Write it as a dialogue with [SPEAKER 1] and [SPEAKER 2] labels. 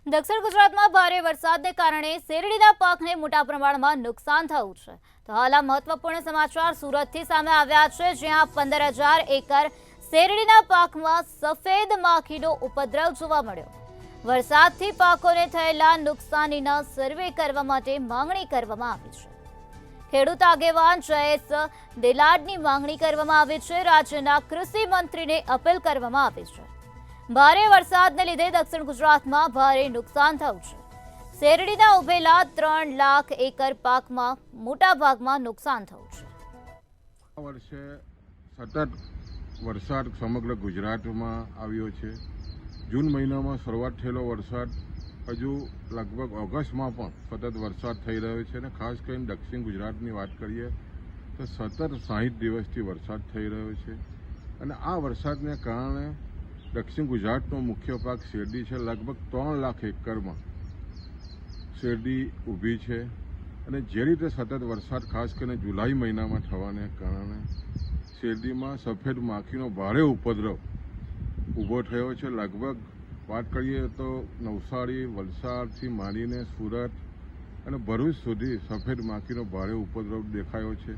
[SPEAKER 1] દક્ષિણ ગુજરાતમાં ભારે વરસાદને કારણે શેરડીના પાકને મોટા પ્રમાણમાં નુકસાન થયું છે। તો હાલ આ મહત્વપૂર્ણ સમાચાર સુરતથી સામે આવ્યા છે, જ્યાં 15,000 એકર શેરડીના પાકમાં સફેદ માખીનો ઉપદ્રવ જોવા મળ્યો। વરસાદથી પાકોને થયેલા નુકસાનીના સર્વે કરવા માટે માંગણી કરવામાં આવી છે। ખેડૂત આગેવાન જયેશ દેલાડની માંગણી કરવામાં આવી છે। રાજ્યના કૃષિ મંત્રીને અપીલ કરવામાં આવી છે। ભારે વરસાદને લીધે દક્ષિણ ગુજરાતમાં ભારે નુકસાન થયું છે। શેરડીના ઉભેલા 3 લાખ એકર પાકમાં મોટા ભાગમાં નુકસાન થયું છે।
[SPEAKER 2] આ વર્ષે સતત વરસાદ સમગ્ર ગુજરાતમાં આવ્યો છે। જૂન મહિનામાં શરૂઆત થયેલો વરસાદ હજુ લગભગ ઓગસ્ટમાં પણ સતત વરસાદ થઈ રહ્યો છે, અને ખાસ કરીને દક્ષિણ ગુજરાતની વાત કરીએ તો સતત 60 દિવસથી વરસાદ થઈ રહ્યો છે। અને આ વરસાદને કારણે દક્ષિણ ગુજરાતનો મુખ્ય પાક શેરડી છે। લગભગ 3 લાખ એકરમાં શેરડી ઊભી છે, અને જે રીતે સતત વરસાદ ખાસ કરીને જુલાઈ મહિનામાં થવાને કારણે શેરડીમાં સફેદ માખીનો ભારે ઉપદ્રવ ઊભો થયો છે। લગભગ વાત કરીએ તો નવસારી, વલસાડથી માંડીને સુરત અને ભરૂચ સુધી સફેદ માખીનો ભારે ઉપદ્રવ દેખાયો છે।